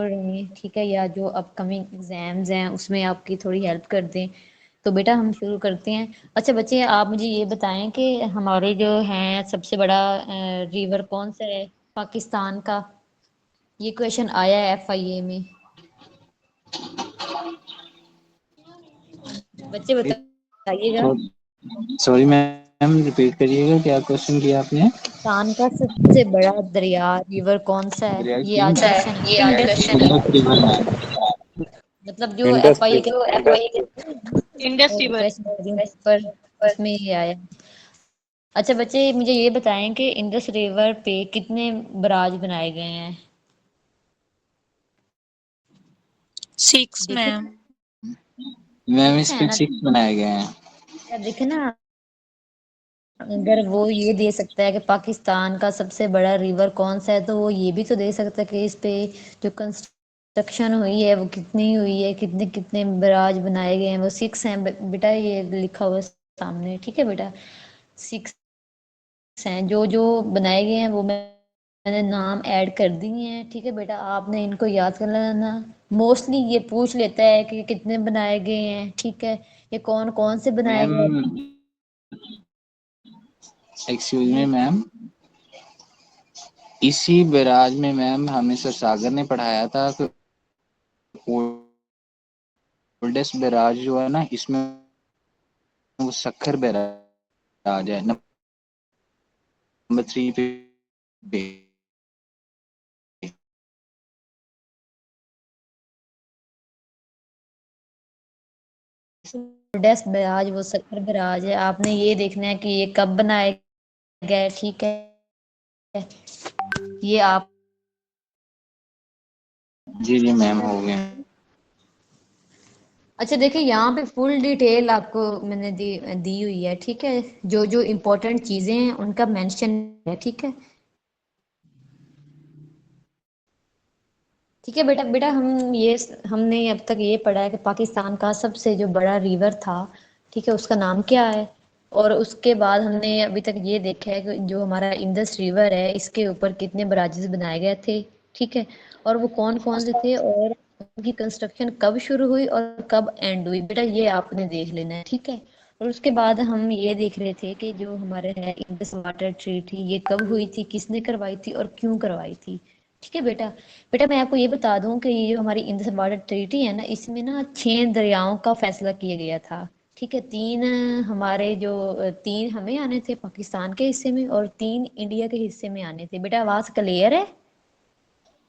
रही हैं, ठीक है, या जो अपकमिंग एग्जाम्स हैं उसमें आपकी थोड़ी हेल्प कर दें। तो बेटा हम शुरू करते हैं। अच्छा बच्चे, आप मुझे ये बताएं कि हमारे जो हैं सबसे बड़ा रिवर कौन सा है पाकिस्तान का। ये क्वेश्चन आया है FIA में। बच्चे बताइएगा। सॉरी मैम, रिपीट करिएगा, क्या क्वेश्चन किया आपने? पाकिस्तान का सबसे बड़ा दरिया रिवर कौन सा है, दरिया ये कौन आज सा क्वेश्चन है? है। ये आज क्वेश्चन इंडस रिवर मैम। मतलब जो इंडस FIA के इंडस और रिवर। क्वेश्चन पर उसमें ये आया। अच्छा बच्चे मुझे ये बताएं कि इंडस रिवर पे कितने बराज बनाए गए हैं। 6 देखे मैम। मैम इस है पे ना। 6 बनाए गए हैं। देखे ना, अगर वो ये दे सकता है कि पाकिस्तान का सबसे बड़ा रिवर कौन सा है, तो वो ये भी तो दे सकता है कि इस पे जो कंस्ट्रक्शन हुई है वो कितनी हुई है, कितने कितने बराज बनाए गए हैं। वो 6 हैं बेटा, ये लिखा हुआ है सामने, ठीक है बेटा। 6 हैं जो जो बनाए गए हैं, वो मैंने नाम ऐड कर दिए हैं, ठीक है बेटा। आपने इनको याद कर लेना। मोस्टली ये पूछ लेता है कि कितने बनाए गए हैं, ठीक है, ये कौन कौन से बनाए मैम गए एक्सक्यूज मी हैं। मैम, इसी बैराज में मैम हमें सर सागर ने पढ़ाया था कि ओल्डेस्ट बैराज जो है ना, इसमें वो सक्खर बैराज है, नंबर 3 पे। डेस्क बैराज वो सक्कर बैराज है। आपने ये देखना है कि ये कब बनाए गए, ठीक है। ये आप जी जी मैम, हो गए। अच्छा देखिए, यहाँ पे फुल डिटेल आपको मैंने दी दी हुई है, ठीक है। जो जो इम्पोर्टेंट चीजें हैं उनका मेंशन है, ठीक है। ठीक है बेटा। बेटा हमने अब तक ये पढ़ा है कि पाकिस्तान का सबसे जो बड़ा रिवर था, ठीक है, उसका नाम क्या है। और उसके बाद हमने अभी तक ये देखा है कि जो हमारा इंडस रिवर है इसके ऊपर कितने बराजेस बनाए गए थे, ठीक है। और वो कौन कौन से थे और उनकी कंस्ट्रक्शन कब शुरू हुई और कब एंड हुई, बेटा ये आपने देख लेना है, ठीक है। और उसके बाद हम ये देख रहे थे कि जो हमारे है इंडस वाटर ट्रीटी ये कब हुई थी, किसने करवाई थी और क्यों करवाई थी, ठीक है बेटा। बेटा मैं आपको ये बता दूं कि ये जो हमारी इंडस वाटर ट्रीटी है ना, इसमें ना 6 दरियाओं का फैसला किया गया था, ठीक है। 3 हमारे जो 3 हमें आने थे पाकिस्तान के हिस्से में और 3 इंडिया के हिस्से में आने थे। बेटा आवाज क्लियर है।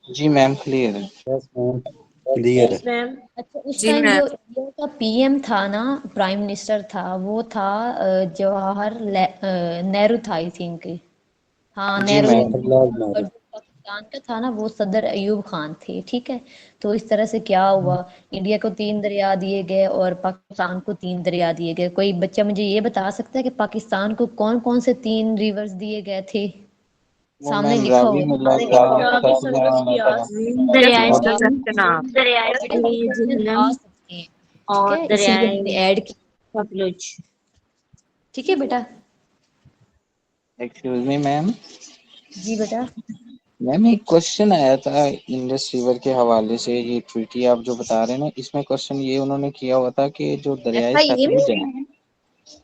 जी मैम, क्लियर है। यस मैम, क्लियर है। Yes ma'am. अच्छा उस जी टाइम मैम। जो इंडिया का PM था ना, प्राइम मिनिस्टर था, वो था नेहरू था आई थिंक। हाँ जी नेहरू ही मैम। थे। जवाहरलाल और नेहरू। जो पाकिस्तान का था ना वो सदर अयूब खान थे, ठीक है। तो इस तरह से क्या हुआ, इंडिया को 3 दरिया दिए गए और पाकिस्तान को 3 दरिया दिए गए। कोई बच्चा मुझे ये बता सकता है कि पाकिस्तान को कौन कौन से 3 रिवर्स दिए गए थे। वो सामने मैम लिखा रावी हुआ मिला है। था, रावी, सतलुज सतलुज, मिला था। ब्यास। दरियाए जैसे और सतलुज, का नाम। बेटा ये दरियाए क्वेश्चन आ झेलम सकते हैं, ठीक और है, इसीलिए दरियाए मैंने ऐड किया, सतलुज। ठीक है बेटा। एक्सक्यूज मी मैम, जी बेटा। मैम एक क्वेश्चन आया था इंडस रिवर के हवाले से। ये ट्वीटी आप जो बता रहे हैं ना, इसमें क्वेश्चन ये उन्होंने किया हुआ था कि जो दरियाए FIA में। सतलुज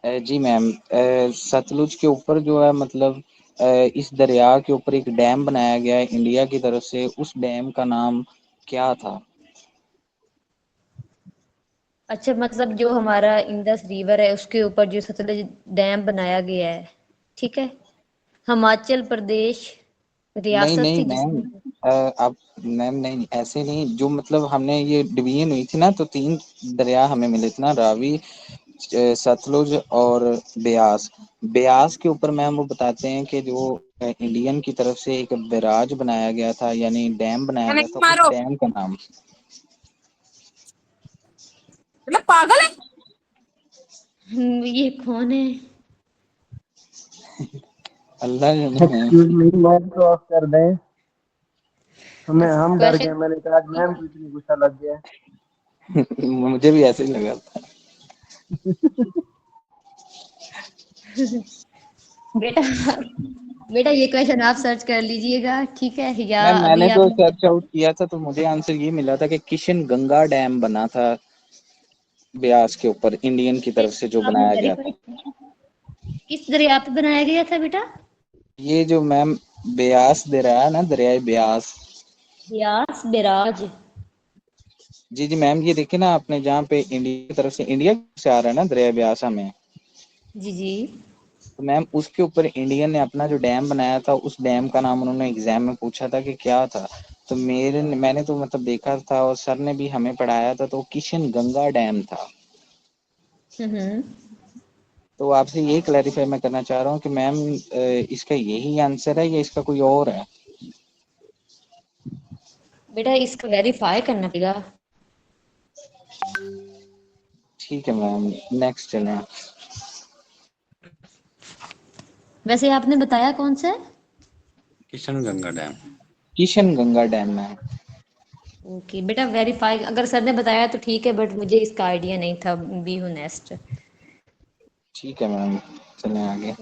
है, जी मैम, सतलुज के ऊपर जो है मतलब इस दरिया के ऊपर एक डैम बनाया गया है इंडिया की तरफ से, उस डैम का नाम क्या था? अच्छा मतलब जो हमारा इंडस रिवर है उसके ऊपर जो सतलुज डैम बनाया गया है, ठीक है, हिमाचल प्रदेश नहीं रियासत नहीं थी मैम, जिसमें। आप मैम नहीं, ऐसे नहीं। जो मतलब हमने ये डिवीजन हुई थी ना, तो 3 दरिया हमें मिले थे ना, रावी, सतलुज और ब्यास। ब्यास के ऊपर मैम वो बताते हैं कि जो इंडियन की तरफ से एक बैराज बनाया गया था, यानी डैम बनाया गया था, उस मारो। डैम का नाम। मतलब पागल है। ये कौन है। अल्लाह जाने मैम। एक्सक्यूज मी मैम, तो ऑफ कर दें। हम डर क्वेश्चन गए, मैंने कहा आज मैम को इतनी गुस्सा लग गया। मुझे भी ऐसे ही लगा था। बेटा बेटा ये क्वेश्चन आप सर्च कर लीजिएगा, ठीक है, या मैम अभी मैंने तो आपने सर्च आउट किया था तो मुझे आंसर ये मिला था कि किशन गंगा डैम बना था ब्यास के ऊपर, इंडियन की तरफ से जो आपने बनाया गया वेरीफाई था। किस दरिया पे बनाया गया था बेटा? ये जो मैम ब्यास दरिया है ना, दरियाए ब्यास। ब्यास बैराज। जी जी मैम, ये देखिए ना आपने, जहाँ पे इंडिया की तरफ से, इंडिया से आ रहा है ना दरिया ब्यास हमें, जी जी। तो मैम उसके ऊपर इंडियन ने अपना जो डैम बनाया था, उस डैम का नाम उन्होंने एग्जाम में पूछा था कि क्या था। तो मैंने तो मतलब देखा था और सर ने भी हमें पढ़ाया था, तो किशन गंगा डैम था। हम्म। तो आपसे ये क्लैरिफाई मैं करना चाह रहा हूँ कि मैम इसका यही आंसर है या इसका कोई और है? बेटा इसका वेरीफाई करना पड़ेगा। ठीक है मैम, नेक्स्ट चलें। वैसे आपने बताया कौन सा है? किशन गंगा डैम। किशन गंगा डैम में। ओके बेटा, वेरीफाई अगर सर ने बताया तो ठीक है, बट मुझे इसका आइडिया नहीं था। B next. ठीक है मैम, चलें आगे।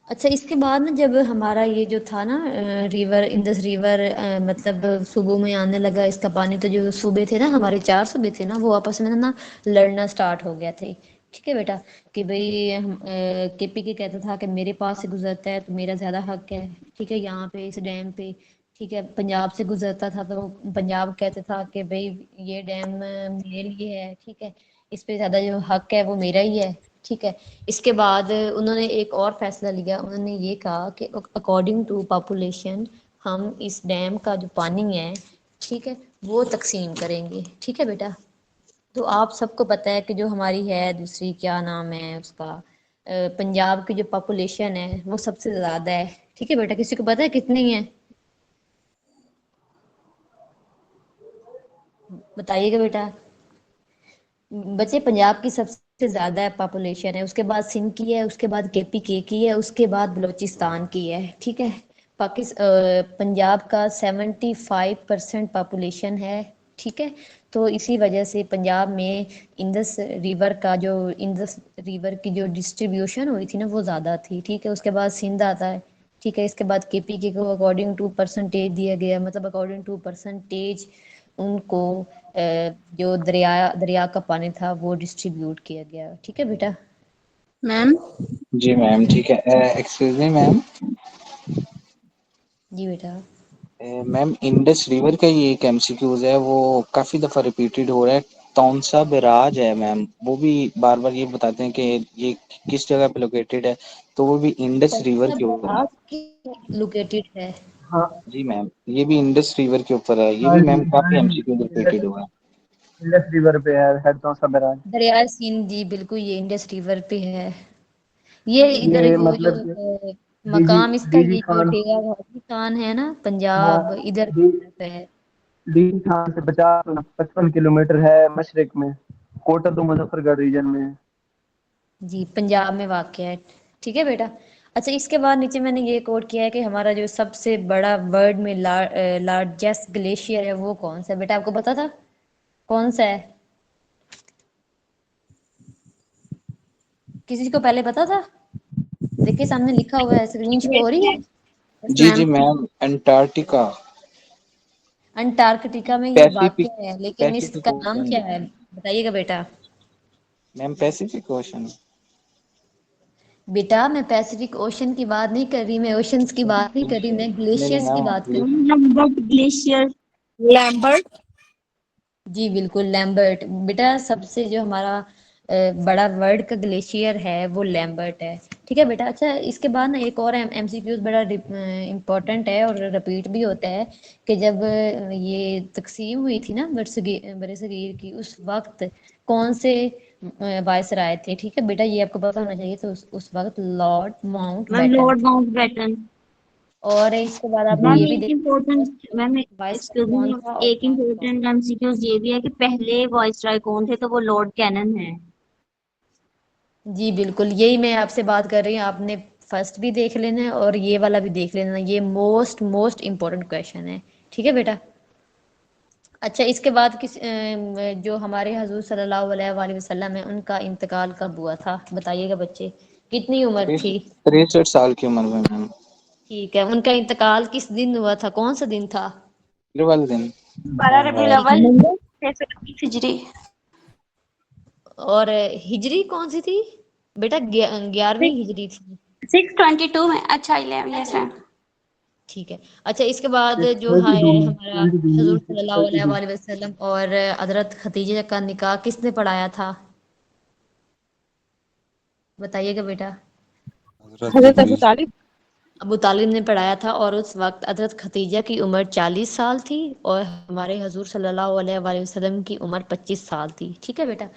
अच्छा, इसके बाद ना जब हमारा ये जो था ना रिवर, इंडस रिवर, मतलब सूबों में आने लगा इसका पानी, तो जो सूबे थे ना, हमारे 4 सूबे थे ना, वो आपस में ना लड़ना स्टार्ट हो गया थे। ठीक है बेटा, कि भाई हम केपी के कहता था कि मेरे पास से गुजरता है तो मेरा ज्यादा हक है, ठीक है, यहाँ पे इस डैम पे। ठीक है, पंजाब से गुजरता था तो पंजाब कहता था कि भाई ये डैम मेरे लिए है, ठीक है, इस पे ज्यादा जो हक है वो मेरा ही है। ठीक है, इसके बाद उन्होंने एक और फैसला लिया, उन्होंने ये कहा कि अकॉर्डिंग टू पॉपुलेशन हम इस डैम का जो पानी है, ठीक है, वो तकसीम करेंगे। ठीक है बेटा, तो आप सबको पता है कि जो हमारी है दूसरी, क्या नाम है उसका, पंजाब की जो पॉपुलेशन है वो सबसे ज्यादा है। ठीक है बेटा, किसी को पता है कितनी है? बताइएगा बेटा। बच्चे, पंजाब की सबसे ज्यादा पॉपुलेशन है, उसके बाद सिंध की है, उसके बाद केपीके की है, उसके बाद बलूचिस्तान की है। ठीक है, पंजाब का 75% पॉपुलेशन है। ठीक है, तो इसी वजह से पंजाब में इंदस रिवर की जो डिस्ट्रीब्यूशन हुई थी ना, वो ज्यादा थी। ठीक है, उसके बाद सिंध आता है। ठीक है, इसके बाद केपीके को अकॉर्डिंग टू परसेंटेज दिया गया, मतलब अकॉर्डिंग टू परसेंटेज उनको जो दरिया दरिया का पानी था वो डिस्ट्रीब्यूट किया गया। ठीक है बेटा। मैम जी मैम, ठीक है। Excuse me ma'am. जी बेटा। मैम इंडस रिवर का ये एक एमसीक्यूज है, वो काफी दफा रिपीटेड हो रहा है। कौन सा बैराज है मैम, वो भी बार बार ये बताते हैं कि ये किस जगह पे लोकेटेड है, तो वो भी इंडस कौन रिवर सा के ऊपर। बैराज की लोकेटेड है? हाँ जी मैम, ये भी इंडस रिवर के ऊपर है, ये हाँ भी जी, मैम हाँ काफी जी। एमसीक्यू इंडस रिपीटेड हुआ है। इंडस रिवर पे है कौन सा बैराज। दरिया सिंध, जी बिल्कुल, ये इंडस रिवर पे है। ये इधर ये वो जो मतलब कि डीजी मकाम इसका, डीजी ये जो खान। डेरा गाजी खान है ना, हाँ, पंजाब इधर डी की तरफ है। डीजी खान से 50-55 किलोमीटर है मशरक में, कोटा तो मुजफ्फरगढ़ रीजन में है। जी, पंजाब में वाक़ है। ठीक है बेटा। अच्छा, इसके बाद नीचे मैंने ये कोट किया है कि हमारा जो सबसे बड़ा वर्ल्ड में लार्जेस्ट ग्लेशियर है वो कौन सा है बेटा, आपको पता था कौन सा है? किसी को पहले पता था? देखिए सामने लिखा हुआ है, स्क्रीन शो हो रही है। यस जी मैम। जी मैम, अंटार्कटिका। अंटार्कटिका में ये वाक़ पैसिफिक, है, लेकिन पैसिफिक इसका नाम ओशन। क्या है बताइएगा बेटा। Ma'am Pacific ocean. बेटा मैं पैसिफिक ओशन की बात नहीं कर रही, मैं ओशंस की बात नहीं कर रही, मैं नहीं नहीं ग्लेशियर्स की बात कर मैम, रही लैम्बर्ट ग्लेशियर। लैम्बर्ट। हूँ। जी बिल्कुल, लैम्बर्ट। बेटा सबसे जो हमारा बड़ा वर्ल्ड का ग्लेशियर है वो लैम्बर्ट है। ठीक है बेटा। अच्छा, इसके बाद ना एक और एमसीक्यूज बड़ा इम्पोर्टेंट है और रिपीट भी होता है, कि जब ये तकसीम हुई थी ना बरसगीर की, उस वक्त कौन से वायसराय थे? ठीक है बेटा, ये आपको पता होना चाहिए। तो उस वक्त Lord Mountbatten Lord थे। माउंटबेटन। और इसके बाद आपने मैम ये भी एक देखा इम्पोर्टेंट मैम वायसराय एक्सक्यूज कौन मी, था और एक मार्च कौन इम्पोर्टेंट था। एमसीक्यूज ये भी है कि पहले वॉइसरॉय कौन थे, तो वो लॉर्ड कैनन है। जी बिल्कुल, यही मैं आपसे बात कर रही हूँ। आपने फर्स्ट भी देख लेना है और ये वाला भी देख लेना, ये मोस्ट मोस्ट इम्पोर्टेंट क्वेश्चन है। ठीक है बेटा। अच्छा, इसके बाद जो हमारे हजूर सल्लल्लाहु अलैहि वसल्लम है, उनका इंतकाल कब हुआ था बताइएगा बच्चे। कितनी उम्र थी? 63 साल की उम्र में मैम। ठीक है, उनका इंतकाल किस दिन हुआ था, कौन सा दिन था? फिर वाले दिन 12 रबीउल ठीक है, अव्वल मंडे। 620 हिजरी। और हिजरी कौन सी थी बेटा? 11वीं हिजरी थी। 622 में। अच्छा 11 यस मैम। ठीक है। अच्छा, इसके बाद जो है 622 में हमारा 22 हजूर में सल्लल्लाहु 622। अलैहि वसल्लम और हजरत खदीजा का निकाह किसने पढ़ाया था? बताइएगा बेटा। हजरत हजरत अबू जिब्रील। तालिब। अबू तालिब ने पढ़ाया था, और उस वक्त हजरत खदीजा की उम्र 40 साल थी और हमारे हजूर सल्लल्लाहु अलैहि वसल्लम की उम्र 25 साल थी। ठीक है बेटा।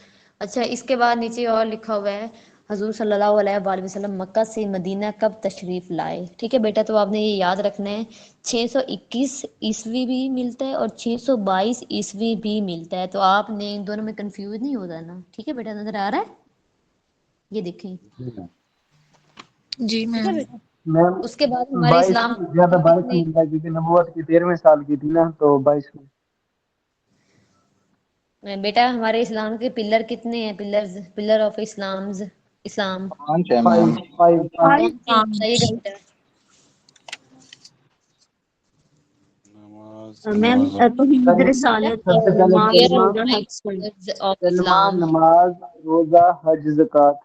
अच्छा, इसके बाद नीचे और लिखा हुआ है हजूर सल्लल्लाहु अलैहि वसल्लम मक्का से मदीना कब तशरीफ लाए। ठीक है बेटा, तो आपने ये याद रखना है 621 ईस्वी भी मिलता है और 622 ईस्वी भी मिलता है, तो आपने इन दोनों में कंफ्यूज नहीं हो जाना। ठीक है बेटा, नजर आ रहा है? ये देखें। जी ठीक है मैम। बेटा। मैम उसके बाद हमारे 22 इस्लाम ज्यादा में 22 कितने? मिलता है क्योंकि नबूवत की 13वें साल की थी ना, तो 22 में। बेटा, हमारे इस्लाम के पिलर कितने हैं? पिलर्स, पिलर ऑफ इस्लाम्स, इस्लाम 5 है मैम। 5 कौन से हैं? बताइएगा बेटा। नमाज मैम नमाज तौहीद, रिसालत, सबसे पहले नमाज, There are कलमा, रोजा, five हज। pillars of कलमा, इस्लाम। नमाज, रोजा, हज, ज़कात।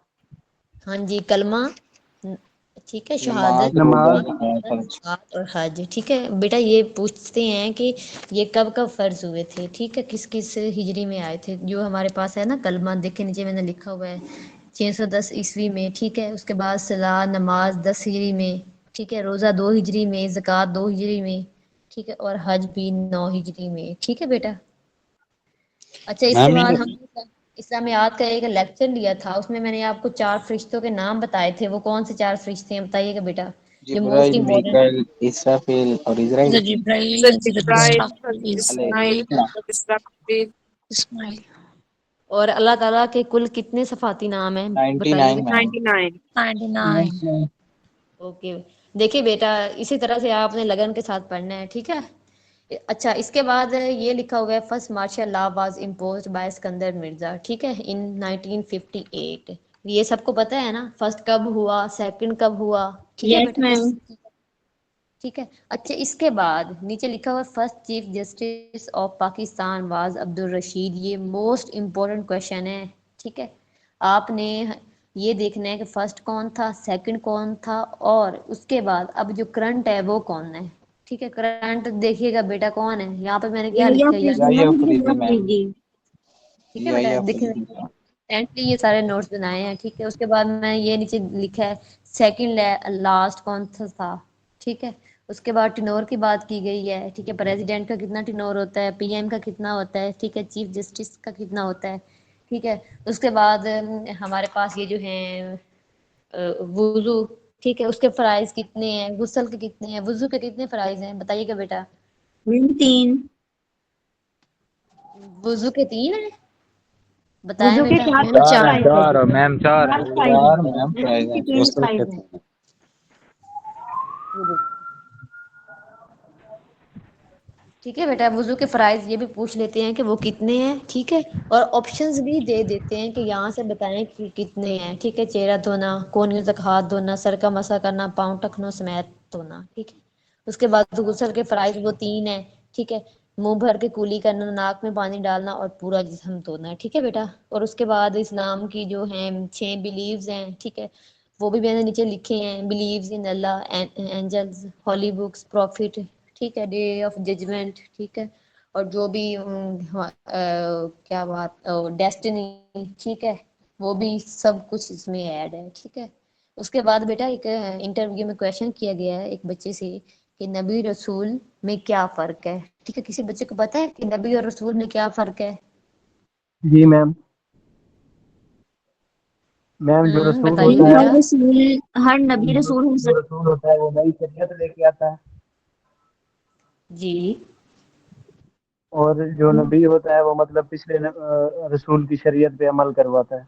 हाँ जी, कलमा, न- ठीक है, नमाज, शहादत, रोजा, नमाज, ज़कात, इबादत, हज। ज़कात और हज। ठीक है बेटा, ये पूछते हैं कि ये कब कब फर्ज हुए थे। ठीक है, किस किस हिजरी में आए थे। जो हमारे पास है ना कलमा, देखे नीचे मैंने लिखा हुआ है 610 ईस्वी में। ठीक है, उसके बाद सलाह नमाज 10 हिजरी में। ठीक है, रोजा 2 हिजरी में, ज़कात 2 हिजरी में। ठीक है, और हज भी 9 हिजरी में। ठीक है बेटा। अच्छा, इसके मैम बाद ये हम इस्लामियात का एक लेक्चर लिया था, उसमें मैंने आपको 4 फरिश्तों के नाम बताए थे। वो कौन से 4 फरिश्ते हैं बताइएगा बेटा, जो मोस्ट जिब्राइल, इम्पोर्टेंट। मीकाइल, इसराफील और इजराइल। हजरत जिब्राइल, हज़रत हजरत जिब्राइल, हज़रत इस्राफील, इस्माइल, इतना। हज़रत इसराफील। इस्माइल। और अल्लाह ताला के कुल कितने सफाती नाम हैं 99 बताइएगा। मैम। 99। 99। ओके। देखिए बेटा, इसी तरह से आपने लगन के साथ पढ़ना है। ठीक है। अच्छा, इसके बाद ये लिखा हुआ है first martial law was imposed by Sikandar Mirza. ठीक है, इन 1958। ये सबको पता है ना, फर्स्ट कब हुआ, सेकंड कब हुआ। ठीक है यस बेटा, मैम। इस ठीक है। अच्छा, इसके बाद नीचे लिखा हुआ first chief justice of Pakistan was Abdul Rashid. ये मोस्ट इम्पोर्टेंट क्वेश्चन है। ठीक है, आपने ये देखना है कि फर्स्ट कौन था, सेकंड कौन था, और उसके बाद अब जो करंट है वो कौन है। ठीक है, करंट देखिएगा बेटा कौन है। यहाँ पे मैंने क्या याहिया लिखा है अफरीदी याहिया मैम, अफरीदी याहिया मैम। अफरीदी। ठीक है बेटा, याहिया देखिए अफरीदी का। रिसेंटली ये सारे नोट्स बनाए हैं। ठीक है, उसके बाद मैं ये नीचे लिखा है सेकंड लास्ट कौन सा था। ठीक है, उसके बाद टिनोर की बात की गई है। ठीक है, प्रेसिडेंट का कितना टिनोर होता है, पीएम का कितना होता है। ठीक है, चीफ जस्टिस का कितना होता है। ठीक है, उसके बाद हमारे पास ये जो है वुजू। ठीक है, उसके फराइज कितने हैं, गुस्ल के कितने हैं, वुजू के कितने फराइज हैं बताइएगा बेटा। मैम 3। वुजू के 3 है, बताएं वुजू के बेटा। 4 चार हैं, प्राइज है चार जी। मैम, चार हैं। 4 प्राइज यार है। मैम वुजू प्राइज के है, 3 गुस्ल के प्राइज है। 3। ठीक है बेटा, वुजू के फराइज ये भी पूछ लेते हैं कि वो कितने हैं। ठीक है, और ऑप्शंस भी दे देते हैं कि यहाँ से बताएं कि कितने हैं। ठीक है, चेहरा धोना, कोहनियों तक हाथ धोना, सर का मसा करना, पाँव टखनों समेत धोना। ठीक है, उसके बाद गुस्ल के फराइज वो 3 है। ठीक है, मुंह भर के कुली करना, नाक में पानी डालना और पूरा जिस्म धोना। ठीक है बेटा, और उसके बाद इस्लाम की जो है 6 बिलीव्स हैं। ठीक है, वो भी मैंने नीचे लिखे हैं। Believes in Allah, angels, holy books, prophet. ठीक है, डे ऑफ जजमेंट। ठीक है, और जो भी क्या बात, डेस्टिनी। ठीक है, वो भी सब कुछ इसमें ऐड है। ठीक है, उसके बाद बेटा एक इंटरव्यू में क्वेश्चन किया गया है एक बच्चे से कि नबी रसूल में क्या फर्क है। ठीक है, किसी बच्चे को पता है कि नबी और रसूल में क्या फर्क है? जी मैम। मैम जो रसूल बताइए होता है, हर बेटा। रसूल, हर नबी रसूल हो जो रसूल होता है वो नई शरीयत लेके आता है, जी और जो नबी होता है वो मतलब पिछले रसूल की शरीयत पे अमल करवाता है।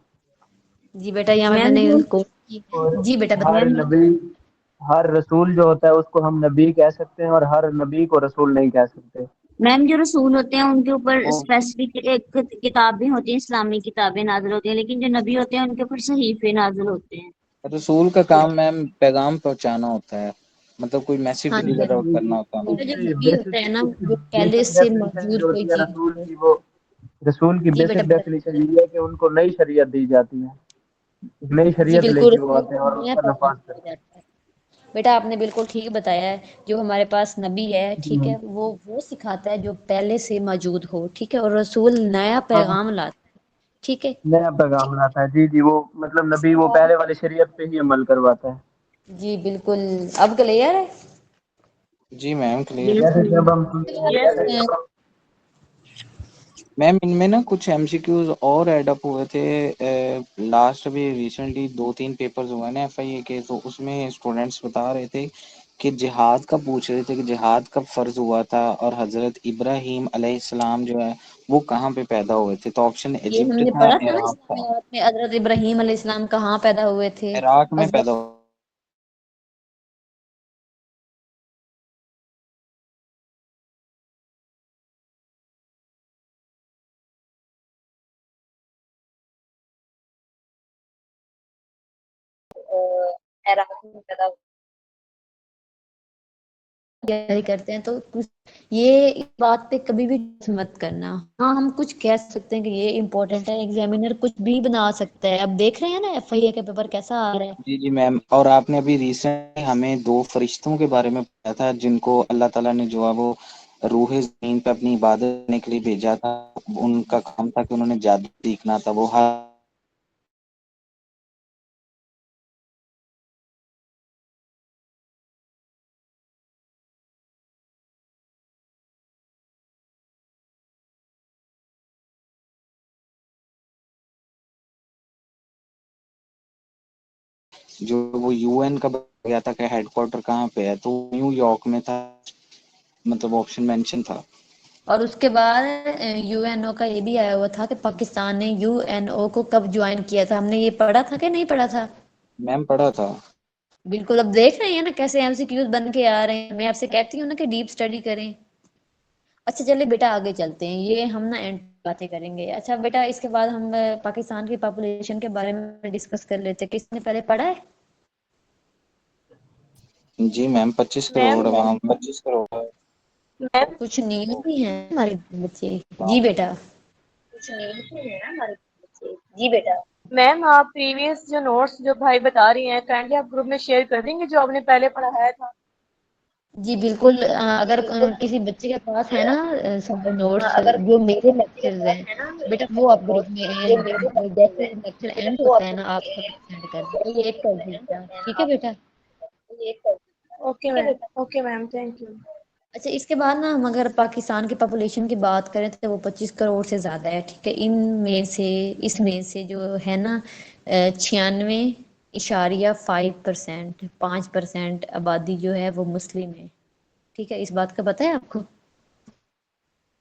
जी बेटा, यहाँ पे मैम मैंने जो कोट की। और जी बेटा हर बताइए। मैम नबी, हर रसूल जो होता है उसको हम नबी कह सकते हैं, और हर नबी को रसूल नहीं कह सकते। मैम जो रसूल होते हैं उनके ऊपर वो स्पेसिफिक एक किताबें होती हैं, इस्लामी किताबें नाजिल होती हैं, लेकिन जो नबी होते हैं उनके ऊपर सहीफे नाजिल होते हैं। रसूल का काम मैम पैगाम पहुंचाना होता है, मतलब कोई मैसेज हाँ जी, डिलीवर आउट जी करना होता है बेटा हमें। जो उसकी नबी होता है ना उसकी वो पहले बेसिक से डेफिनेशन मौजूद जो कोई होती है चीज रसूल हो। की, वो रसूल की जी बेटा बेसिक डेफिनेशन यही है कि उनको नई शरीयत दी जाती है, एक नई जी शरीयत बिल्कुल, लेके वो रसूल आते हैं को और नया उसका पैगाम नफाज दिया करते हैं। जाता है। बेटा आपने बिल्कुल ठीक बताया है, जो हमारे पास नबी है जी ठीक मैम। है, वो सिखाता है जो पहले से मौजूद हो, ठीक है, और रसूल नया हाँ, पैगाम लाता है, ठीक है। नया पैगाम लाता है। जी जी, वो मतलब नबी वो पहले वाली शरीयत पे ही अमल करवाता है। जी बिल्कुल। अब क्लियर है। जी मैम क्लियर है। यस जैसे जब मैम। हम यस। मैम इनमें ना कुछ एमसीक्यूज और ऐड अप हुए थे, लास्ट अभी रिसेंटली 2-3 पेपर्स हुए ना एफआईए के, तो उसमें स्टूडेंट्स बता रहे थे कि जिहाद का पूछ रहे थे कि जिहाद कब फर्ज हुआ था और हजरत इब्राहीम अलैहिस्सलाम जो है वो कहाँ पे पैदा हुए थे। तो ऑप्शन ये इजिप्ट हमने था, पढ़ा था ना इराक था। इस्लामियात में, हजरत इब्राहीम अलैहिस्सलाम कहाँ पैदा हुए थे। इराक में हजरत पैदा हुए। इराक में पैदा हुए तैयारी करते हैं, तो कुछ ये इस बात पे कभी भी मत करना। हाँ हम कुछ कह सकते हैं कि ये इम्पोर्टेंट है, एग्जामिनर कुछ भी बना सकता है। अब देख रहे हैं ना एफआईए का पेपर कैसा आ रहा है। जी जी मैम, और आपने अभी रिसेंटली हमें 2 फरिश्तों के बारे में बताया था जिनको अल्लाह ताला ने जो है वो रूह ज़मीन पे अपनी इबादत करने के लिए भेजा था। उनका काम था कि उन्होंने जादू सीखना था। वो हर जो वो यूएन का बताया गया था कि हेडक्वार्टर कहाँ पे है, तो न्यूयॉर्क में था, मतलब ऑप्शन मेंशन था। और उसके बाद यूएनओ का ये भी आया हुआ था कि पाकिस्तान ने यूएनओ को कब ज्वाइन किया था। हमने ये पढ़ा था कि नहीं पढ़ा था। मैम पढ़ा था। बिल्कुल। अब देख रहे हैं ना कैसे एमसीक्यूज बन के आ रहे हैं। मैं आपसे कहती हूँ ना कि डीप स्टडी करें। अच्छा चलिए बेटा आगे चलते हैं, ये हम ना एंड बातें करेंगे। अच्छा बेटा इसके बाद हम पाकिस्तान की पॉपुलेशन के बारे में डिस्कस कर लेते हैं। किसने पहले पढ़ा है। जी मैम 25 मैम करोड़ वहाँ 25 करोड़ है। मैम कुछ नियम भी हैं हमारे बच्चे। जी बेटा। कुछ नियम भी हैं हमारे बच्चे। जी बेटा। मैम आप प्रीवियस जो नोट्स जो भाई बता रही हैं काइंडली आप ग्रुप में शेयर कर देंगे जो आपने पहले पढ़ाया था। जी बिल्कुल। अगर किसी बच्चे के पास है ना सारे नोट्स जो मेरे लेक्चर्स हैं, बेटा वो आप ग्रुप में जैसे लेक्चर एंड होता है ना आप सेंड कर दो। ये एक कर दीजिएगा, ठीक है बेटा। Okay ma'am thank you. अच्छा इसके बाद ना हम अगर पाकिस्तान की पॉपुलेशन की बात करें तो वो 25 करोड़ से ज़्यादा है, ठीक है। इनमें से इसमें से जो है ना 96.5%, 5% आबादी जो है वो मुस्लिम है, ठीक है। इस बात का पता है आपको।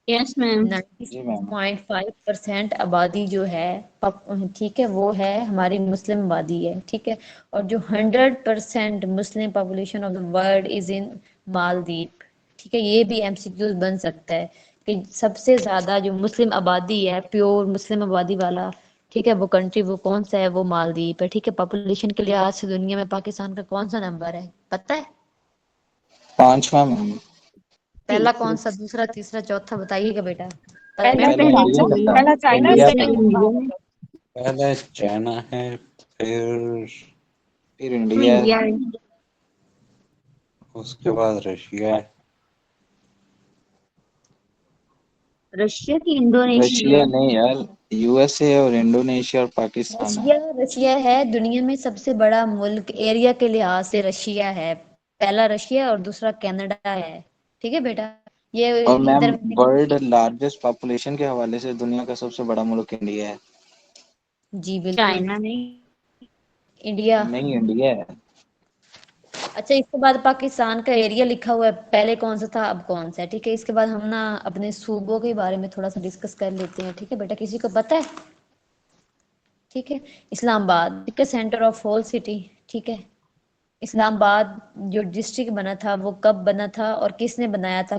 Yes ma'am. 96.5% आबादी जो है ठीक है वो है हमारी मुस्लिम आबादी है, ठीक है। और जो 100% Muslim population of the world is in Maldives, ठीक है। ये भी एमसीक्यूज बन सकता है कि सबसे ज्यादा जो मुस्लिम आबादी है, प्योर मुस्लिम आबादी वाला, ठीक है, वो कंट्री वो कौन सा है, वो मालदीव है, ठीक है। पॉपुलेशन के लिहाज से दुनिया में पाकिस्तान का कौन सा नंबर है पता है। 5वां मैम। पहला कौन सा, दूसरा, तीसरा, चौथा बताइएगा बेटा। मैम पहला पहला इंडिया चाइना था। पहला चाइना इंडिया था। सेकंड इंडिया है। पहले चाइना है, फिर फिर फिर इंडिया है। इंडिया है। उसके बाद रशिया है। रशिया की इंडोनेशिया रशिया है। नहीं यार, यूएसए और इंडोनेशिया और पाकिस्तान है। रशिया है दुनिया में सबसे बड़ा मुल्क, एरिया के लिहाज से रशिया है। पहला रशिया और दूसरा कनाडा है, ठीक है बेटा। ये और मैम इधर वर्ल्ड लार्जेस्ट पॉपुलेशन के हवाले से दुनिया का सबसे बड़ा मुल्क इंडिया है। जी बिल्कुल चाइना नहीं। इंडिया। नहीं इंडिया है। अच्छा इसके बाद पाकिस्तान का एरिया लिखा हुआ है, पहले कौन सा था अब कौन सा है, ठीक है। इसके बाद हम ना अपने सूबों के बारे में थोड़ा सा डिस्कस कर लेते हैं, ठीक है बेटा। किसी को पता है, ठीक है। इस्लामाबाद, ठीक है, सेंटर ऑफ होल सिटी, ठीक है। इस्लामाबाद जो डिस्ट्रिक्ट बना था वो कब बना था और किसने बनाया था,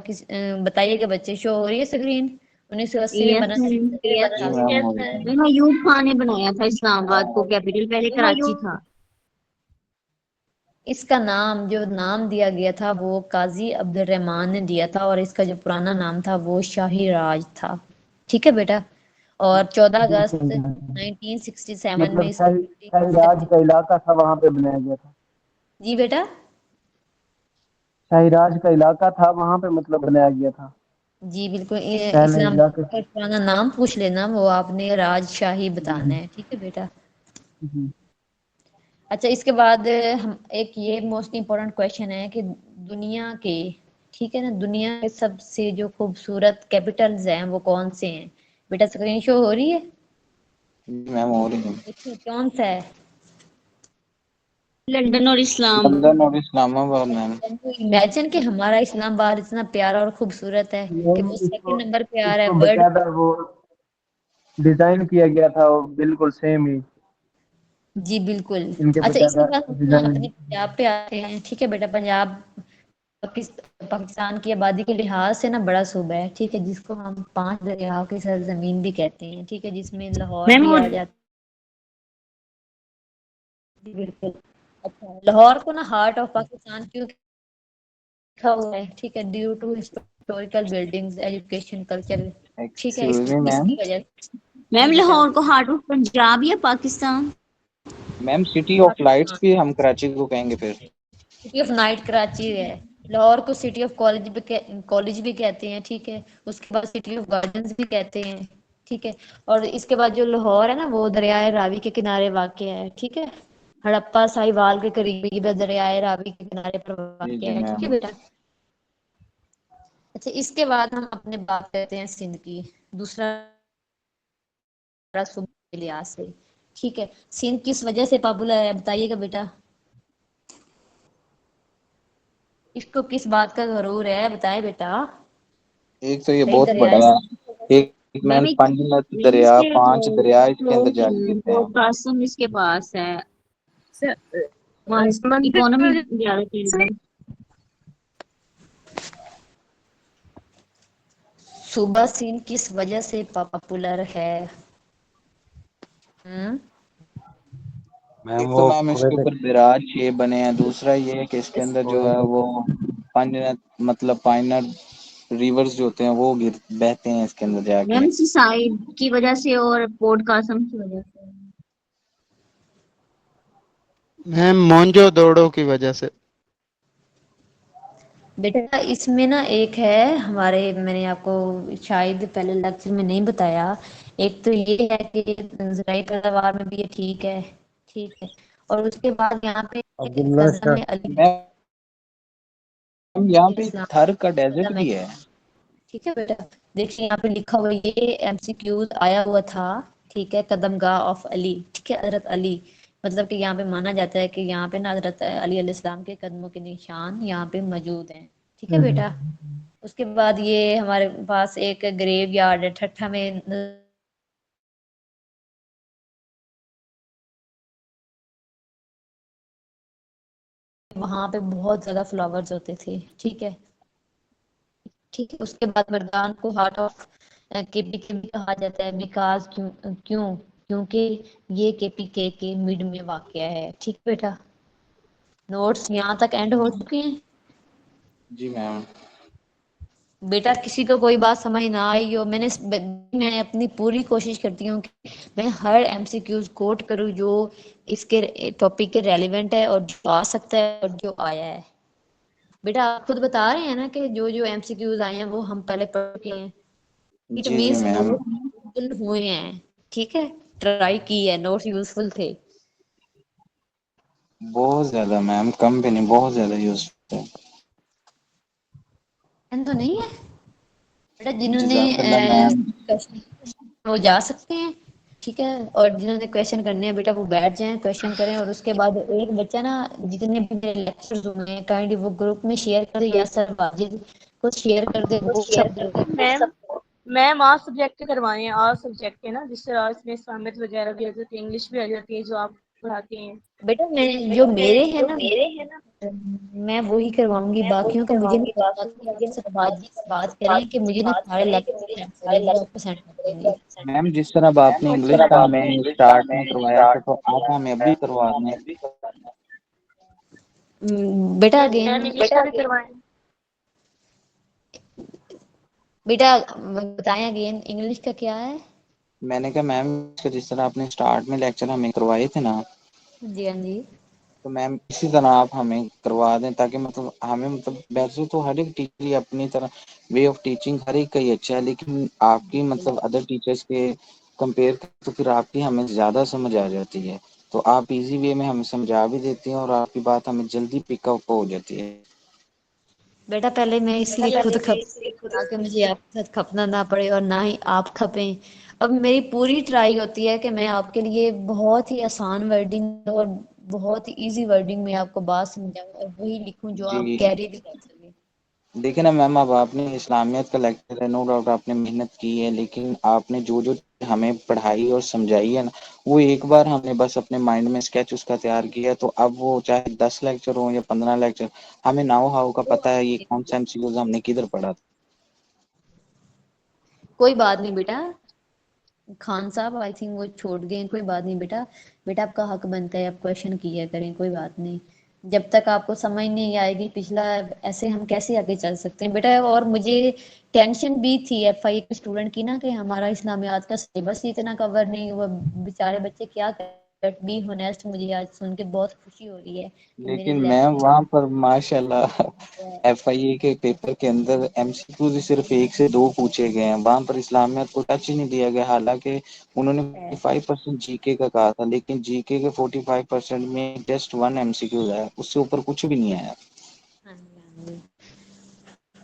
बताइएगा बच्चे। शो हो रही है स्क्रीन। 1980 में यस बना मैम। जी मैम हो रही है। मैम अयूब खान ने बनाया था इस्लामाबाद को कैपिटल, पहले कराची था। इसका नाम जो नाम दिया गया था वो काजी अब्दुल रहमान ने दिया था, और इसका जो पुराना नाम था वो शाही राज था। ठीक है बेटा। और 14 अगस्त बिल्कुल। 1967 में मतलब इसकी शाही building राज का इलाका था, वहां पे बनाया गया था। जी बेटा। शाही राज का इलाका था, वहां पे मतलब बनाया गया था। जी बिल्कुल। पहले इस्लाम इलाके का पुराना नाम पूछ लेना, वो आपने राजशाही बताना जी है। ठीक है बेटा। जी। अच्छा, इसके बाद हम एक ये मोस्ट इम्पोर्टेंट क्वेश्चन है कि दुनिया के, ठीक है ना, दुनिया के सबसे जो खूबसूरत कैपिटल्स हैं वो कौन से हैं? बेटा स्क्रीन शो हो रही है? मैम हो रही है। देखिए कौन सा है। लंदन और लंदन इस्लामाबाद। और इस्लामाबाद मैम। इमेजिन कि हमारा इस्लामाबाद इतना प्यारा और खूबसूरत है कि मैम वो इसको सेकंड नंबर पे आ रहा है इसको वर्ल्ड। बकायदा वो डिजाइन किया गया था, वो बिल्कुल सेम ही जी बिल्कुल। इनके अच्छा, इसके बकायदा बाद हम ना डिजाइन। अपने पंजाब पे आते हैं। ठीक है बेटा। पंजाब पाकिस्तान की आबादी के लिहाज से ना बड़ा सूबा है। ठीक है, जिसको हम 5 दरियाओं की सरजमीन भी कहते हैं। ठीक है, जिसमें लाहौर मैम भी और आ जाता है। बिल्कुल। अच्छा, लाहौर को ना हार्ट ऑफ पाकिस्तान क्यों लिखा हुआ है? ठीक है, due to historical buildings, education, culture. ठीक है, एक्सक्यूज मी मैम। इसकी वजह से। मैम जी बेटा। लाहौर को हार्ट ऑफ पंजाब या Pakistan? Ma'am city of Pakistan. Lights भी हम कराची को कहेंगे फिर। सिटी ऑफ नाइट कराची है। लाहौर को सिटी ऑफ कॉलेज भी कहते हैं। ठीक है। उसके बाद सिटी ऑफ गार्डन्स भी कहते हैं। ठीक है। और इसके बाद जो लाहौर है ना वो दरियाए रावी के किनारे वाक़ है। ठीक है। हड़प्पा साहिवाल के करीब ही दरियाए रावी के किनारे पर जी वाक़ जी है। ठीक है मैम। बेटा। अच्छा, इसके बाद हम अपने बात करते हैं सिंध की, दूसरा बड़ा सूबा के लिहाज से। ठीक है। सिंध किस वजह से पॉपुलर है बताइएगा बेटा। इसको किस बात का गरूर है बताए बेटा। एक तो ये कई बहुत बड़ा दरियाए है। एक मैम मैम एक पंजनद मीन्स दरिया, के 5 दरिया इसके अंदर फ्लो जाके गिरते हैं। फ्लो कासम इसके पास है। समंदर की इकोनॉमी वजह ज्यादा चल से। रही है। सूबा सिंध किस वजह से पॉपुलर है? हम्म। मैम एक तो वो मैम इसके कुवैत ऊपर बिराज शेप बने हैं, दूसरा ये है कि इसके अंदर जो है वो पंजनद मतलब पाइनर रिवर्स जो होते हैं वो गिर बहते हैं इसके अंदर जाके। मैम सुसाइड की वजह से और पोर्ट कासम की वजह से। मैम मोहनजो दड़ो की वजह से। बेटा इसमें ना एक है हमारे, मैंने आपको शायद पहले लेक्चर में नहीं बताया। एक तो ये है कि ज़राई पैदावार में भी ये ठीक है। ठीक है। और उसके बाद यहाँ पे अब्दुल्ला कदम शाह। अली मैम यहाँ पे इस्लाम थर का डेजर्ट कदम भी है। है। ठीक है बेटा। देखिए यहाँ पे लिखा हुआ है, ये एमसीक्यूज आया हुआ था। ठीक है, कदमगाह ऑफ अली। ठीक है, हजरत अली। मतलब कि यहाँ पे माना जाता है कि यहाँ पे ना हजरत अली अलैहिस्सलाम के कदमों के निशान यहाँ पे मौजूद हैं। ठीक है बेटा। उसके बाद ये हमारे पास एक ग्रेव यार्ड है ठट्ठा में। वहां पे बहुत ज्यादा फ्लावर्स होते थे। ठीक है। ठीक है। उसके बाद मर्दान को हार्ट ऑफ केपी के भी कहा जाता है, बिकॉज क्यों क्यों क्योंकि ये केपी के मिड में वाक़ है। ठीक है बेटा। नोट्स यहाँ तक एंड हो चुके हैं। जी मैम। बेटा किसी को कोई बात समझ ना आई हो, मैं अपनी पूरी कोशिश करती हूँ कि मैं हर एमसीक्यूज कोट करूँ जो इसके टॉपिक के रेलिवेंट है और जो आ सकता है और जो आया है। बेटा आप खुद बता रहे हैं ना कि जो जो एमसीक्यूज आए हैं वो हम पहले पढ़ चुके हैं। It G G means ma'am. Note useful हुए हैं। ठीक है। ट्राई की है, नोट्स यूजफुल थे। बहुत ज्यादा मैम, कम भी नहीं, बहुत ज्यादा यूज। एंड तो नहीं है बेटा। जिन्होंने जज़ाकल्लाह मैम। क्वेश्चन वो जा सकते हैं। ठीक है। और जिन्होंने क्वेश्चन करने हैं बेटा वो बैठ जाएं, क्वेश्चन करें। और उसके बाद एक बच्चा ना, जितने भी मेरे लेक्चर्स हुए हैं काइंडली वो ग्रुप में शेयर कर दे, या सर वाजिद को शेयर कर दे, वो सब। मैम मैम आज सब्जेक्ट करवाए हैं, आज सब्जेक्ट है ना, जिससे आज में इस्लामियत वगैरह भी आ जाती है, इंग्लिश भी आ जाती है जो आप पढ़ाती हैं। बेटा मैं जो मेरे हैं ना मैं वही करवाऊंगी, बाकियों का मुझे नहीं पता। बाकी आप सर वाजिद से बात करें कि मुझे ना सारे लेक्चर सेंड करें, वो आपको सेंड कर देंगे। मैम जिस तरह अब आपने इंग्लिश का हमें स्टार्ट में करवाया था तो आप हमें अभी करवा दें। बेटा मैम अगेन इंग्लिश का भी करवाएं। बेटा बताएं अगेन इंग्लिश का क्या है? मैंने कहा मैम इसका जिस तरह आपने स्टार्ट में लेक्चर हमें करवाए थे ना, जी हाँ जी। तो मैम इसी तरह आप हमें करवा दें, ताकि मतलब हमें मतलब वैसे तो हर एक टीचर ही अपनी तरह वे ऑफ टीचिंग हर एक का ही अच्छा है, लेकिन आपकी मतलब अदर टीचर्स के कंपेयर करें तो फिर आपकी हमें ज़्यादा समझ आ जाती है। तो आप इजी वे में हमें समझा भी देती हैं और आपकी बात हमें जल्दी पिकअप हो जाती है। बेटा पहले मैं इसलिए खुद खप ताकि मुझे आपके साथ खपना ना पड़े और ना ही आप खपें। अब मेरी पूरी ट्राई होती है कि मैं आपके लिए बहुत ही आसान वर्डिंग और बहुत ही इजी वर्डिंग में आपको बात समझाऊं और वही लिखूं जो आप जी कैरी भी कर सकें। देखिए ना मैम, अब आपने इस्लामियत का लेक्चर है, नो डाउट आपने मेहनत की है, लेकिन आपने जो जो हमें पढ़ाई और समझाई है ना, वो एक बार हमने बस अपने माइंड में स्केच उसका तैयार किया, तो अब वो चाहे 10 लेक्चर हो या 15 लेक्चर, हमें नाउ हाउ का पता है ये कौन सा एमसीक्यूज हमने किधर पढ़ा था। कोई बात नहीं बेटा, खान साहब आई थिंक वो छोड़ गए हैं, कोई बात नहीं बेटा। बेटा आपका हक बनता है आप क्वेश्चन किया करें, कोई बात नहीं। जब तक आपको समझ नहीं आएगी पिछला, ऐसे हम कैसे आगे चल सकते हैं बेटा। और मुझे टेंशन भी थी एफआई के स्टूडेंट की ना, कि हमारा इस्लामियात का सिलेबस ही इतना कवर नहीं हुआ, बेचारे बच्चे क्या करें। बी होनेस्ट मुझे आज सुन के बहुत खुशी हो रही है कि मेरे लेकिन मैम लेक्चर वहाँ पर माशाल्लाह एफआईए के पेपर के अंदर एमसीक्यूज ही सिर्फ 1 से 2 पूछे गए हैं, वहाँ पर इस्लामियत को टच ही नहीं दिया गया। हालांकि उन्होंने 45% जीके का कहा था, लेकिन जीके के 45% में जस्ट 1 एमसीक्यू है, उससे ऊपर कुछ भी नहीं आया। हाँ जी हाँ जी।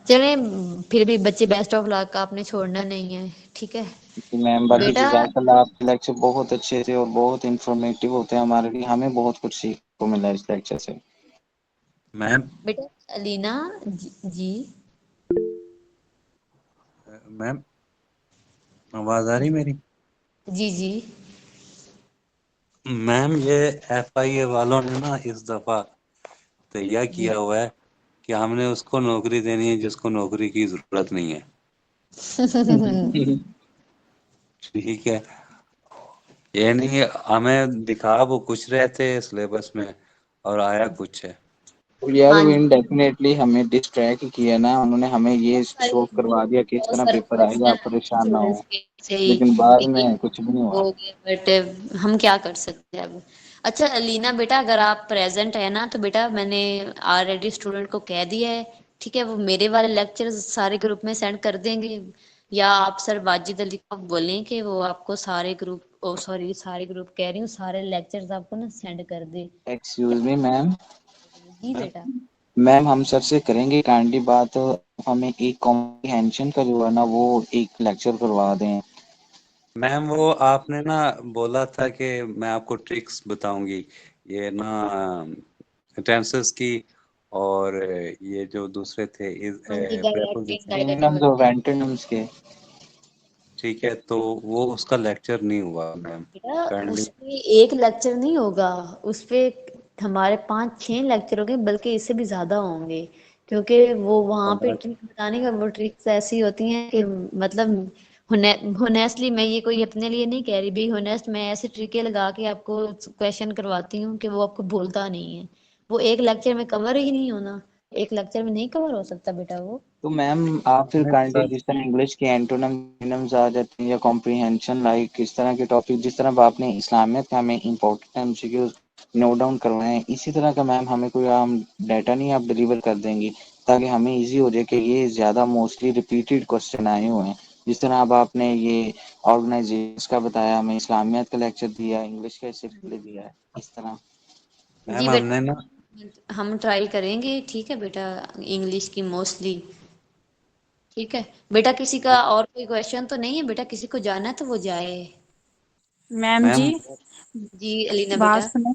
चले, फिर भी बच्चे बेस्ट ऑफ लक, आपने छोड़ना नहीं है, ठीक है कि मैम बाकी बेटा। जज़ाकल्लाह, आपके लेक्चर बहुत अच्छे थे और बहुत इंफॉर्मेटिव होते हैं हमारे लिए, हमें बहुत कुछ सीखने को मिला इस लेक्चर से। मैम बेटा अलीना जी। मैम आवाज आ रही मेरी? जी जी। मैम ये एफआईए वालों ने ना इस दफा तैयार जी किया हुआ है कि हमने उसको नौकरी देनी है जिसको नौकरी की जरूरत नहीं है। ठीक है, ये नहीं है, हमें दिखा वो कुछ रहे थे सिलेबस में और आया कुछ है। तो यार हाँ वो जी। इनडेफिनेटली हमें डिस्ट्रैक्ट किया ना, उन्होंने हमें ये शो करवा दिया कि इस बहुत तरह सारे पेपर आएगा, क्वेश्चन आप परेशान ना स्टूडेंट्स हो, के से ही लेकिन बाद देखिए में कुछ भी नहीं हुआ। हो गया, बट हम क्या कर सकते हैं अब। अच्छा अलीना बेटा, अगर आप प्रेजेंट है ना तो बेटा मैंने ऑलरेडी स्टूडेंट को कह दिया है, ठीक है। वो मेरे वाले लेक्चर्स सारे ग्रुप में सेंड कर देंगे, या आप सर वाजिद अली को बोलें कि वो आपको सारे ग्रुप, ओ सॉरी सारे ग्रुप कह रही हूँ, सारे लेक्चर्स आपको ना सेंड कर दे। एक्सक्यूज मी मैम, जी बेटा। मैम हम सर से करेंगे काइंडली बात, हमें एक कॉम्प्रिहेंशन का जो है ना वो एक लेक्चर करवा दें। मैम वो आपने ना बोला था कि मैं आपको ट्रिक्स बताऊंगी, ये ना टेंसेस की, और ये जो दूसरे थे हाँ जी, डायरेक्ट प्रेपोजिशन। इनडायरेक्ट। सिनोनिम्स और एंटोनिम्स के। ठीक है, तो वो उसका लेक्चर नहीं हुआ मैम, बेटा काइंडली। उसपे एक लेक्चर नहीं होगा, उसपे हमारे 5-6 लेक्चर होंगे, बल्कि इससे भी ज्यादा होंगे। क्योंकि वो वहां पे 15। ट्रिक बताने का, वो ट्रिक्स ऐसी होती हैं कि मतलब होनेस्टली मैं ये कोई अपने लिए नहीं कह रही भी, होनेस्ट मैं ऐसे ट्रिकें लगा के आपको क्वेश्चन करवाती हूँ कि वो आपको भूलता नहीं है। वो एक लेक्चर में कवर ही नहीं होना, एक लेक्चर में नहीं कवर हो सकता बेटा वो। तो मैम आप फिर नहीं काइंडली सर, जिस तरह इंग्लिश के एंटोनिम्स आ जाते हैं या कॉम्प्रिहेंशन लाइक इस तरह के टॉपिक, जिस तरह आपने इस्लामियत का हमें इम्पोर्टेंट एमसीक्यूज नोट डाउन करवाए हैं, इसी तरह का मैम हमें कोई हम डाटा नहीं आप डिलीवर कर देंगी, ताकि हमें इजी हो जाए कि ये ज़्यादा मोस्टली रिपीटेड क्वेश्चन आए हुए हैं। जिस तरह अब आपने ये ऑर्गेनाइजेशन का बताया, हमें इस्लामियत का लेक्चर दिया, इंग्लिश का इससे पहले दिया है, इस तरह। जी मैम हमने ना, बेटा हम ट्राई करेंगे, ठीक है बेटा। इंग्लिश की मोस्टली, ठीक है बेटा। किसी का और कोई क्वेश्चन तो नहीं है बेटा? किसी को जाना है तो वो जाए। मैम जी, मैम जी अलीना बात बेटा। सुनो।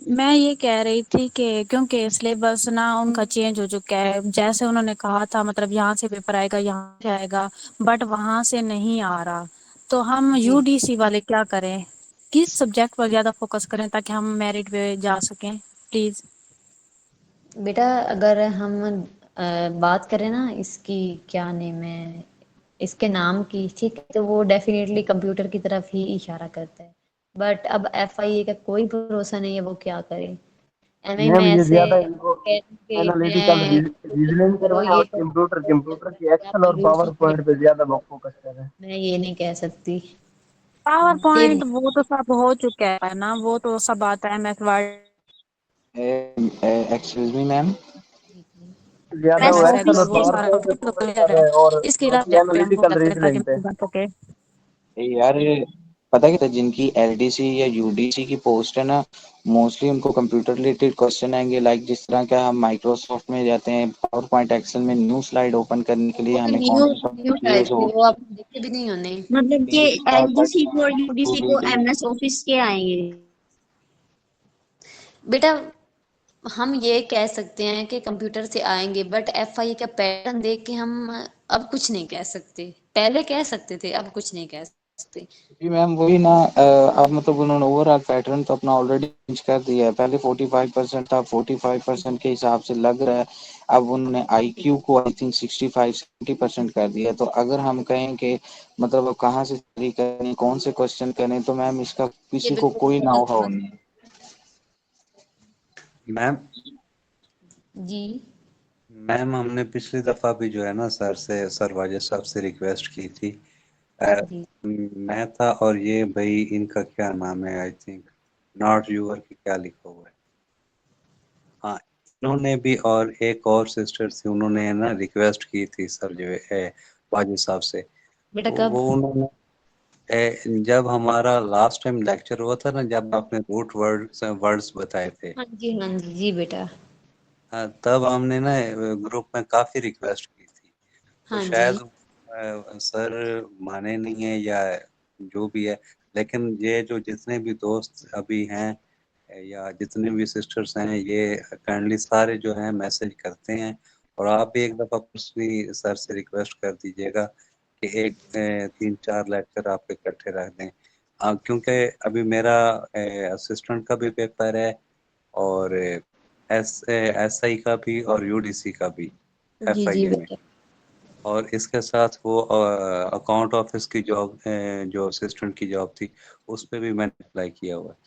मैं ये कह रही थी कि क्योंकि सिलेबस ना उनका चेंज हो चुका है, जैसे उन्होंने कहा था मतलब यहाँ से पेपर आएगा, यहाँ से आएगा, बट वहां से नहीं आ रहा। तो हम जी यूडीसी वाले क्या करें, किस सब्जेक्ट पर ज्यादा फोकस करें ताकि हम मेरिट पे जा सकें, प्लीज। बेटा अगर हम बात करें ना इसकी, क्या नेम है इसके नाम की, ठीक है, तो वो डेफिनेटली कंप्यूटर की तरफ ही इशारा करता है। बट अब एफआईए का कोई भरोसा नहीं है वो क्या करे। एमए मैम में ये ऐसे ज्यादा इनको कह दूं कि एनालिटिकल मैं रीजनिंग कर करो रहे हैं, ये और करो कंप्यूटर की आप एक्सेल और बिल्कुल पावर सही पॉइंट पे ज्यादा फोकस कर रहे हैं। मैं ये नहीं कह सकती पावर ये पॉइंट वो तो सब हो चुका है ना, वो तो सब आता है, MS word. Excuse me ma'am. ज्यादा एमएस वो एक्सेल एक्सेल और और वो पावर सारा पॉइंट पे तो फोकस क्लियर कर है। रहे हैं, और इसके बाकी अलावा पे हम एनालिटिकल फोकस करें ताकि रीजनिंग पे। हम बन सके। यार पता क्या था, जिनकी एलडीसी या यूडीसी की पोस्ट है ना, मोस्टली उनको कंप्यूटर रिलेटेड क्वेश्चन आएंगे। लाइक जिस तरह का हम माइक्रोसॉफ्ट में जाते हैं, पावर पॉइंट एक्सेल में न्यू स्लाइड ओपन करने के लिए वो तो हमें कौन न्यू से न्यू सॉफ्टवेयर टाइप यूज के हो, वो आपने देखे भी नहीं होने मतलब कि पेज का एलडीसी को और कट यूडीसी को एमएस ऑफिस के आएंगे। बेटा। हम ये कह सकते हैं कि कंप्यूटर से आएंगे, बट एफआई का पैटर्न देख के हम अब कुछ नहीं कह सकते। पहले कह सकते थे, अब कुछ नहीं कह सकते। जी मैम वही ना, अब मतलब उन्होंने ओवरऑल पैटर्न तो अपना ऑलरेडी चेंज कर दिया है। पहले 45% था, 45% के हिसाब से लग रहा है। अब उन्होंने आईक्यू को आई थिंक 65-70% कर दिया। तो अगर हम कहें कि मतलब अब कहाँ से स्टडी करें, कौन से क्वेश्चन करें, तो मैम इसका ये किसी को बिल्कुल कोई गलत नाउ हाउ बात नहीं। मैम जी। मैम हमने पिछली दफा भी जो है ना सर वाजिद साहब से रिक्वेस्ट की थी। जी मैं था और ये भाई इनका क्या नाम है, आई थिंक नॉट यूर की क्या लिखा हुआ है। हाँ, इन्होंने भी और एक और सिस्टर थी, उन्होंने ना रिक्वेस्ट की थी सर जो है वाजिद साहब से। बेटा तो कब? वो उन्होंने जब हमारा लास्ट टाइम लेक्चर हुआ था ना, जब आपने रूट वर्ड्स बताए थे, हाँ जी हाँ जी जी बेटा। तब हमने ना ग्रुप में काफी रिक्वेस्ट की थी। तो हाँ जी। शायद सर माने नहीं है या जो भी है, लेकिन ये जो जितने भी दोस्त अभी हैं या जितने भी सिस्टर्स हैं, ये काइंडली सारे जो हैं मैसेज करते हैं। और आप भी एक दफ़ा पर्सनली सर से रिक्वेस्ट कर दीजिएगा कि एक 3-4 लेक्चर आप इकट्ठे रख दें। क्योंकि अभी मेरा असिस्टेंट का भी पेपर है, और एस आई का भी और यूडीसी का भी, जी एफ आई जी ए में। बेटा। और इसके साथ वो अकाउंट ऑफिस की जॉब, जो असिस्टेंट की जॉब थी, उस पे भी मैंने अप्लाई किया हुआ है।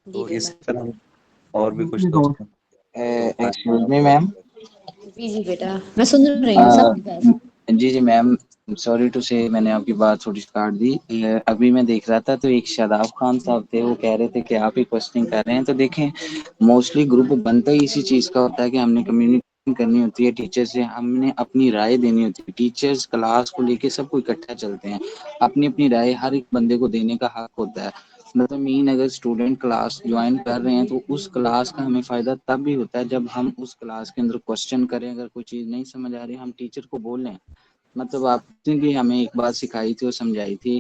जी तो बेटा। इसी तरह और भी कुछ दूसरी नोट। दोस्त हैं, तो एक्सक्यूज मी मैम। जी जी बेटा, मैं सुन रही हूँ सब बात। जी जी मैम, सॉरी टू से मैंने आपकी बात थोड़ी सी काट दी। अभी मैं देख रहा था तो एक शादाब खान साहब थे, वो कह रहे थे कि आप ही क्वेश्चनिंग कर रहे हैं। तो देखें, मोस्टली ग्रुप बनता ही इसी चीज़ का होता है कि हमने कम्युनिकेशन करनी होती है टीचर से, हमने अपनी राय देनी होती है। टीचर्स क्लास को लेके सबको इकट्ठा चलते हैं, अपनी अपनी राय हर एक बंदे को देने का हक होता है। मतलब मीन अगर स्टूडेंट क्लास ज्वाइन कर रहे हैं तो उस क्लास का हमें फायदा तब भी होता है जब हम उस क्लास के अंदर क्वेश्चन करें। अगर कोई चीज़ नहीं समझ आ रही, हम टीचर को बोलें। मतलब आपने भी हमें एक बात सिखाई थी और समझाई थी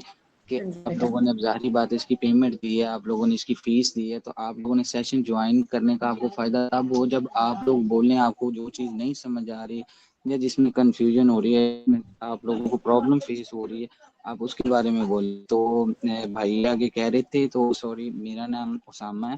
कि हाँ जी आप बेटा। लोगों ने, अब जाहिर बात है, इसकी पेमेंट दी है, आप लोगों ने इसकी फीस दी है, तो आप लोगों ने सेशन ज्वाइन करने का आपको फायदा तब हो जब आप लोग बोलें। आपको जो चीज़ नहीं समझ आ रही या जिसमें कंफ्यूजन हो रही है, आप लोगों को प्रॉब्लम फेस हो रही है, आप उसके बारे में बोलें। तो भाई आगे कह रहे थे, तो सॉरी, मेरा नाम उसामा है।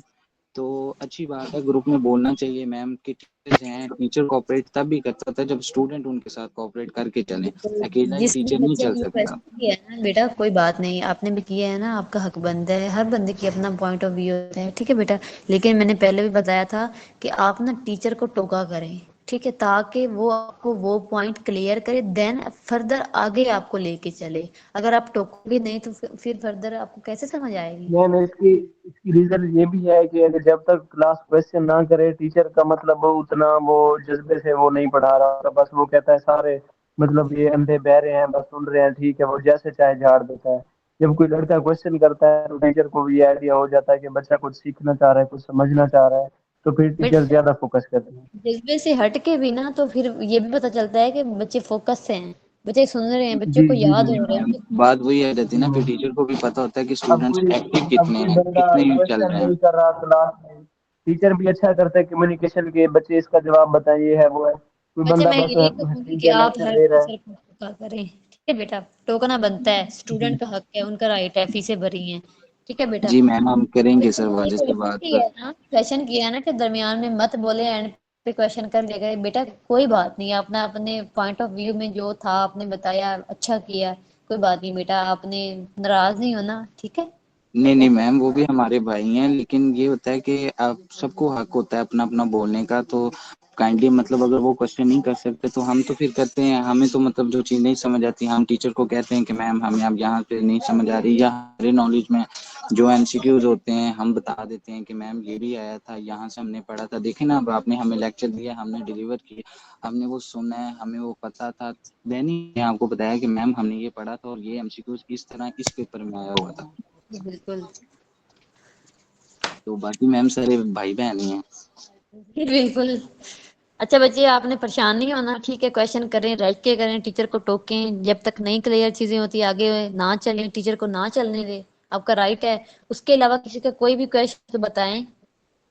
तो अच्छी बात है, ग्रुप में बोलना चाहिए मैम कि टीचर्स हैं, टीचर कोऑपरेट तब भी करता था जब स्टूडेंट उनके साथ कोऑपरेट करके चले। बिल्कुल। अकेला एक जिसने टीचर नहीं बच्चे चल ने रिक्वेस्ट सकता। किया है ना बेटा, कोई बात नहीं, आपने भी किया है ना, आपका हक बनता है। हर बंदे की अपना पॉइंट ऑफ व्यू होता है, ठीक है बेटा। लेकिन मैंने पहले भी बताया था कि आप ना टीचर को टोका करें, ठीक है, ताकि वो आपको वो पॉइंट क्लियर करे, देन फर्दर आगे आपको लेके चले। अगर आप टोकोगे नहीं तो फिर फर्दर आपको कैसे समझ आएगी? मैम इसकी इसकी रीजन ये भी है कि अगर जब तक क्लास क्वेश्चन ना करे टीचर का, मतलब वो उतना वो जज्बे से वो नहीं पढ़ा रहा होता, बस वो कहता है सारे मतलब ये अंधे बहरे हैं, बस सुन रहे हैं, ठीक है, वो जैसे चाहे झाड़ देता है। जब कोई लड़का क्वेश्चन करता है तो टीचर को भी ये आइडिया हो जाता है कि बच्चा कुछ सीखना चाह रहा है, कुछ समझना चाह रहा है, तो फिर टीचर बेटा ज्यादा फोकस करते हैं। जज्बे से हट के भी ना, तो फिर ये भी पता चलता है कि बच्चे फोकस से हैं, बच्चे सुन रहे हैं, बच्चों जी को जी याद जी हो रहा है, मैम, उनको बात वही आ जाती है ना, फिर जी। टीचर को भी पता होता है कि अब स्टूडेंट्स कोई एक्टिव अब कितने कोई हैं, बंदा कितने चल क्वेश्चन रहे हैं। नहीं कर रहा क्लास में, टीचर भी अच्छा करता है कम्युनिकेशन के, बच्चे इसका जवाब बताएं, ये है वो है, कोई अच्छा, बंदा मैं बस यही कहूंगी हंसी कि के आप लेक्चर हर दे रहा है। टीचर को टोका करें, ठीक है बेटा। टोकना बनता है, स्टूडेंट का हक है, उनका राइट है, फीसें भरी हैं, ठीक है बेटा। जी मैम, हम करेंगे सर बच्चे ने वाजिद से क्वेश्चन बात किया कर। है ना, क्वेश्चन किया है ना, कि दरमियान में मत बोले, एंड पे क्वेश्चन कर ले गए बेटा, कोई बात नहीं। अपना अपने पॉइंट ऑफ व्यू में जो था आपने बताया, अच्छा किया, कोई बात नहीं बेटा, आपने नाराज नहीं होना, ठीक है। नहीं नहीं मैम, वो भी हमारे भाई हैं, लेकिन ये होता है कि आप सबको हक होता है अपना अपना बोलने का, तो काइंडली मतलब अगर वो क्वेश्चन नहीं कर सकते तो हम तो फिर करते हैं। हमें तो मतलब जो चीज़ नहीं समझ आती हम टीचर को कहते हैं कि मैम हमें अब यहाँ पे नहीं समझ आ रही, या हमारे नॉलेज में जो एमसीक्यूज होते हैं हम बता देते हैं कि मैम ये भी आया था, यहाँ से हमने पढ़ा था, देखे ना अब आपने हमें लेक्चर दिया, हमने डिलीवर किया, हमने वो सुना है, हमें वो पता था, देन ही आपको बताया कि मैम हमने ये पढ़ा था और ये एमसीक्यूज इस तरह इस पेपर में आया हुआ था। बिल्कुल। तो बाकी मैम सारे भाई बहन ही हैं। बिल्कुल। अच्छा बच्चे, आपने परेशान नहीं होना, ठीक है? क्वेश्चन करें, रट के करें, टीचर को टोकें, जब तक नहीं क्लियर चीजें होती आगे ना चलें, टीचर को ना चलने दे, आपका राइट है। उसके अलावा किसी का कोई भी क्वेश्चन तो बताएं,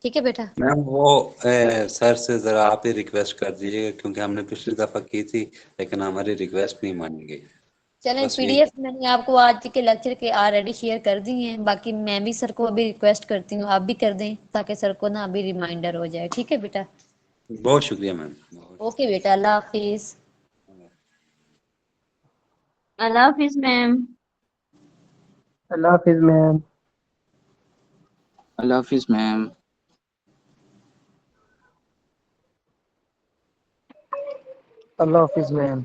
ठीक है बेटा? मैम वो सर से जरा आप ही रिक्वेस्ट कर दीजिएगा, क्योंकि हमने पिछली दफा की थी लेकिन हमारी रिक्वेस्ट नहीं मानी गई। चलें, बस यही। पीडीएफ मैंने आपको आज के लेक्चर के ऑलरेडी शेयर कर दी हैं, बाकी मैं भी सर को अभी रिक्वेस्ट करती हूँ, आप भी कर दें ताकि सर को ना अभी रिमाइंडर हो जाए, ठीक है बेटा? बहुत शुक्रिया मैम। ओके बेटा, अल्लाह हाफिज। अल्लाह हाफिज मैम। अल्लाह हाफिज मैम। अल्लाह हाफिज मैम। अल्लाह हाफिज मैम।